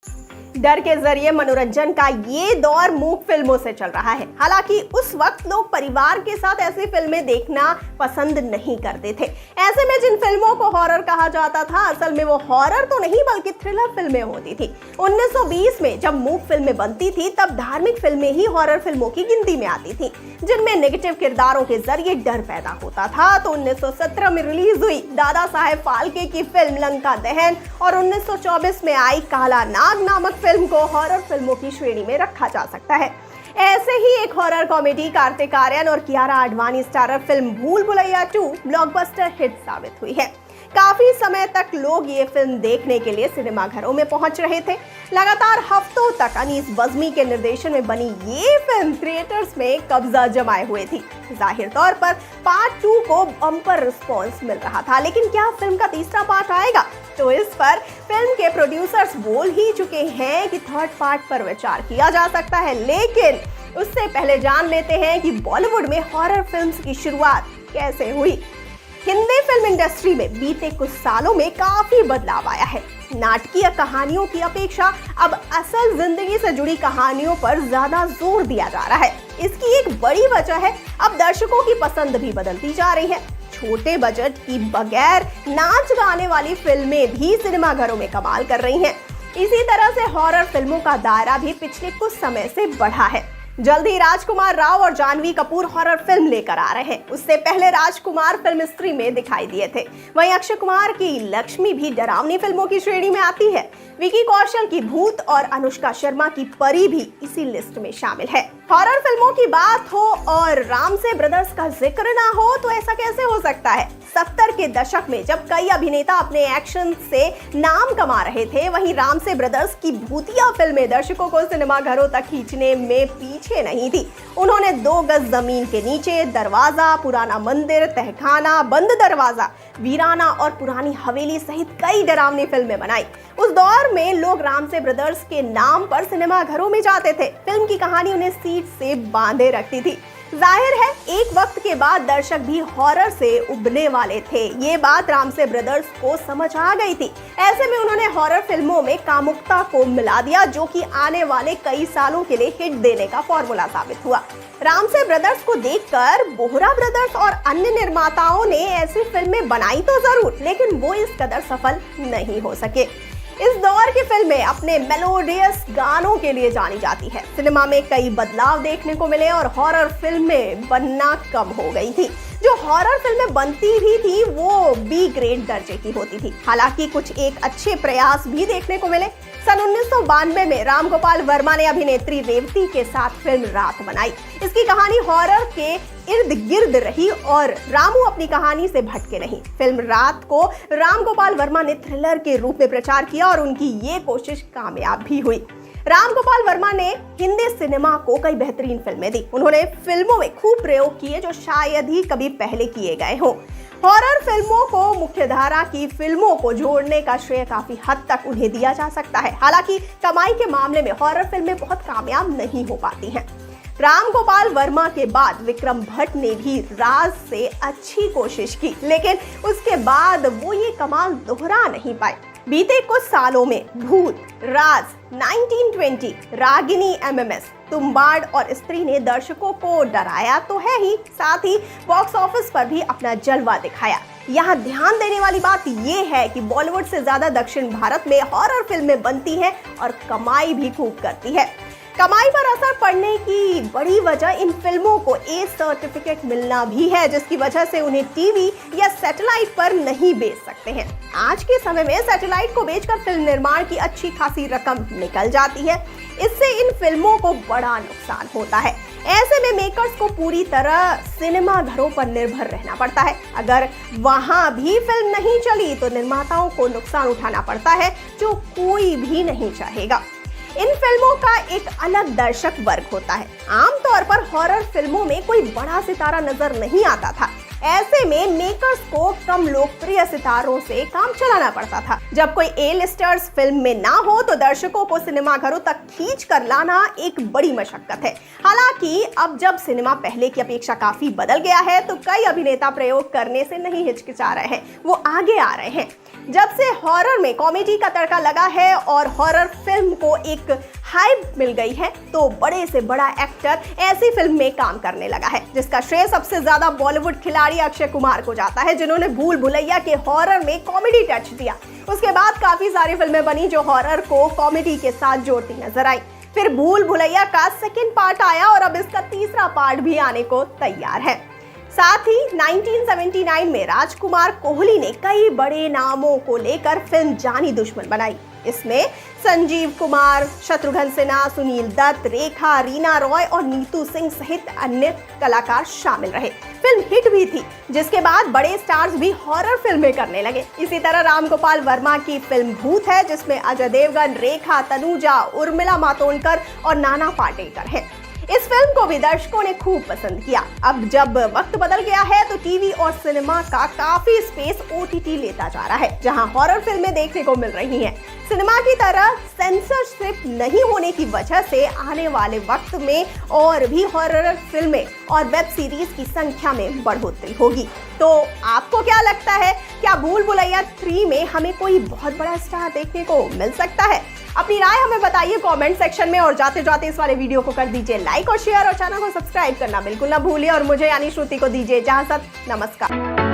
डर के जरिए मनोरंजन का ये दौर मूक फिल्मों से चल रहा है। हालांकि उस वक्त लोग परिवार के साथ ऐसी फिल्में देखना पसंद नहीं करते थे। ऐसे में जिन फिल्मों को हॉरर कहा जाता था, असल में वो हॉरर तो नहीं बल्कि थ्रिलर फिल्में होती थी। 1920 में जब मूक फिल्में बनती थी तब धार्मिक फिल्में ही हॉरर फिल्मों की गिनती में आती थी, जिनमें नेगेटिव किरदारों के जरिए डर पैदा होता था। तो 1917 में रिलीज हुई दादा साहेब फाल्के की फिल्म लंका दहन और 1924 में आई काला नाग नामक फिल्म को हॉरर फिल्मों की श्रेणी में रखा जा सकता है। ऐसे ही एक हॉरर कॉमेडी कार्तिक आर्यन और कियारा आडवाणी स्टारर फिल्म भूल भुलैया 2 ब्लॉकबस्टर हिट साबित हुई है। काफी समय तक लोग ये फिल्म देखने के लिए सिनेमाघरों में पहुंच रहे थे। लगातार हफ्तों तक अनीस बज़्मी के निर्देशन में बनी ये फिल्म थिएटर्स में कब्जा जमाए हुए थी। जाहिर तौर पर पार्ट 2 को बम्पर रिस्पॉन्स मिल रहा था, लेकिन क्या फिल्म का तीसरा पार्ट आएगा? तो इस पर फिल्म के प्रोड्यूसर्स बोल ही चुके हैं कि थर्ड पार्ट पर विचार किया जा सकता है। लेकिन उससे पहले जान लेते हैं कि बॉलीवुड में हॉरर फिल्म्स की शुरुआत कैसे हुई। हिंदी फिल्म इंडस्ट्री में बीते कुछ सालों में काफी बदलाव आया है। नाटकीय कहानियों की अपेक्षा अब असल जिंदगी से जुड़ी कहानियों पर ज्यादा जोर दिया जा रहा है। इसकी एक बड़ी वजह है अब दर्शकों की पसंद भी बदलती जा रही है। छोटे बजट की बगैर नाच गाने वाली फिल्में भी सिनेमाघरों में कमाल कर रही हैं। इसी तरह से हॉरर फिल्मों का दायरा भी पिछले कुछ समय से बढ़ा है। जल्द ही राजकुमार राव और जानवी कपूर हॉरर फिल्म लेकर आ रहे हैं। उससे पहले राजकुमार फिल्म स्त्री में दिखाई दिए थे। वहीं अक्षय कुमार की लक्ष्मी भी डरावनी फिल्मों की श्रेणी में आती है। विकी कौशल की भूत और अनुष्का शर्मा की परी भी इसी लिस्ट में शामिल है। हॉरर फिल्मों की बात हो और रामसे ब्रदर्स का जिक्र ना हो तो ऐसा कैसे हो सकता है? 70 के दशक में जब कई अभिनेता अपने एक्शन से नाम कमा रहे थे, वहीं रामसे ब्रदर्स की भूतिया फिल्में दर्शकों को सिनेमाघरों तक खींचने में पीछे नहीं थी। उन्होंने 2 गज जमीन के नीचे, दरवाजा, पुराना मंदिर, तहखाना, बंद दरवाजा, वीराना और पुरानी हवेली सहित कई डरावनी फिल्में बनाई। उस दौर में लोग रामसे ब्रदर्स के नाम पर सिनेमाघरों में जाते थे। फिल्म की कहानी उन्हें सीट से बांधे रखती थी। जाहिर है एक वक्त के बाद दर्शक भी हॉरर से उबने वाले थे। ये बात रामसे ब्रदर्स को समझ आ गई थी। ऐसे में उन्होंने हॉरर फिल्मों में कामुकता को मिला दिया, जो कि आने वाले कई सालों के लिए हिट देने का फॉर्मूला साबित हुआ। रामसे ब्रदर्स को देखकर बोहरा ब्रदर्स और अन्य निर्माताओं ने ऐसी फिल्में बनाई तो जरूर, लेकिन वो इस कदर सफल नहीं हो सके। इस दौर की फिल्में अपने मेलोडियस गानों के लिए जानी जाती है। सिनेमा में कई बदलाव देखने को मिले और हॉरर फिल्में बनना कम हो गई थी। जो हॉरर फिल्में बनती भी थी वो बी ग्रेड दर्जे की होती थी। हालांकि कुछ एक अच्छे प्रयास भी देखने को मिले। सन 1992 में राम गोपाल वर्मा ने अभिनेत्री रेवती के साथ फिल्म रात बनाई। इसकी कहानी हॉरर के इर्द गिर्द रही और रामू अपनी कहानी से भटके नहीं। फिल्म रात को राम गोपाल वर्मा ने थ्रिलर के रूप में प्रचार किया और उनकी ये कोशिश कामयाब भी हुई। राम गोपाल वर्मा ने हिंदी सिनेमा को कई बेहतरीन फिल्में दी। उन्होंने फिल्मों में खूब प्रयोग किए जो शायद ही कभी पहले किए गए हों। हॉरर फिल्मों को मुख्यधारा की फिल्मों को जोड़ने का श्रेय काफी हद तक उन्हें दिया जा सकता है। हालांकि कमाई के मामले में हॉरर फिल्में बहुत कामयाब नहीं हो पाती हैं। राम गोपाल वर्मा के बाद विक्रम भट्ट ने भी राज से अच्छी कोशिश की, लेकिन उसके बाद वो ये कमाल दोहरा नहीं पाए। बीते कुछ सालों में भूत, राज, 1920, रागिनी MMS, तुम्बाड़ और स्त्री ने दर्शकों को डराया तो है ही, साथ ही बॉक्स ऑफिस पर भी अपना जलवा दिखाया। यहाँ ध्यान देने वाली बात ये है कि बॉलीवुड से ज्यादा दक्षिण भारत में हॉरर फिल्में बनती हैं और कमाई भी खूब करती है। कमाई पर असर पड़ने की बड़ी वजह इन फिल्मों को ए सर्टिफिकेट मिलना भी है, जिसकी वजह से उन्हें टीवी या सैटेलाइट पर नहीं बेच सकते हैं। आज के समय में सैटेलाइट को बेचकर फिल्म निर्माण की अच्छी खासी रकम निकल जाती है। इससे इन फिल्मों को बड़ा नुकसान होता है। ऐसे में मेकर्स को पूरी तरह सिनेमा घरों पर निर्भर रहना पड़ता है। अगर वहां भी फिल्म नहीं चली तो निर्माताओं को नुकसान उठाना पड़ता है, जो कोई भी नहीं चाहेगा। इन फिल्मों का एक अलग दर्शक वर्ग होता है। आमतौर पर हॉरर फिल्मों में कोई बड़ा सितारा नजर नहीं आता था। ऐसे में मेकर्स को कम लोकप्रिय सितारों से काम चलाना पड़ता था। जब कोई ए लिस्टर्स फिल्म में ना हो तो दर्शकों को सिनेमाघरों तक खींच कर लाना एक बड़ी मशक्कत है। हालांकि अब जब सिनेमा पहले की अपेक्षा काफी बदल गया है तो कई अभिनेता प्रयोग करने से नहीं हिचकिचा रहे हैं, वो आगे आ रहे हैं। जब से हॉरर में कॉमेडी का तड़का लगा है और हॉरर फिल्म को एक हाइप मिल गई है तो बड़े से बड़ा एक्टर ऐसी फिल्म में काम करने लगा है, जिसका श्रेय सबसे ज्यादा बॉलीवुड खिलाड़ी अक्षय कुमार को जाता है, जिन्होंने भूल भुलैया के हॉरर में कॉमेडी टच दिया। उसके बाद काफी सारी फिल्में बनी जो हॉरर को कॉमेडी के साथ जोड़ती नजर आई। फिर भूल भुलैया का सेकेंड पार्ट आया और अब इसका तीसरा पार्ट भी आने को तैयार है। साथ ही 1979 में राजकुमार कोहली ने कई बड़े नामों को लेकर फिल्म जानी दुश्मन बनाई। इसमें संजीव कुमार, शत्रुघ्न सिन्हा, सुनील दत्त, रेखा, रीना रॉय और नीतू सिंह सहित अन्य कलाकार शामिल रहे। फिल्म हिट भी थी, जिसके बाद बड़े स्टार्स भी हॉरर फिल्में करने लगे। इसी तरह रामगोपाल वर्मा की फिल्म भूत है, जिसमें अजय देवगन, रेखा, तनुजा, उर्मिला मातोंडकर और नाना पाटेकर हैं। इस फिल्म को भी दर्शकों ने खूब पसंद किया। अब जब वक्त बदल गया है तो टीवी और सिनेमा का काफी स्पेस ओटीटी लेता जा रहा है, जहां हॉरर फिल्में देखने को मिल रही हैं। सिनेमा की तरह सेंसरशिप नहीं होने की वजह से आने वाले वक्त में और भी हॉरर फिल्में और वेब सीरीज की संख्या में बढ़ोतरी होगी। तो आपको क्या लगता है, क्या भूल भुलैया 3 में हमें कोई बहुत बड़ा स्टार देखने को मिल सकता है? अपनी राय हमें बताइए कमेंट सेक्शन में और जाते जाते इस वाले वीडियो को कर दीजिए लाइक और शेयर और चैनल को सब्सक्राइब करना बिल्कुल ना भूलिए और मुझे यानी श्रुति को दीजिए इजाजत। नमस्कार।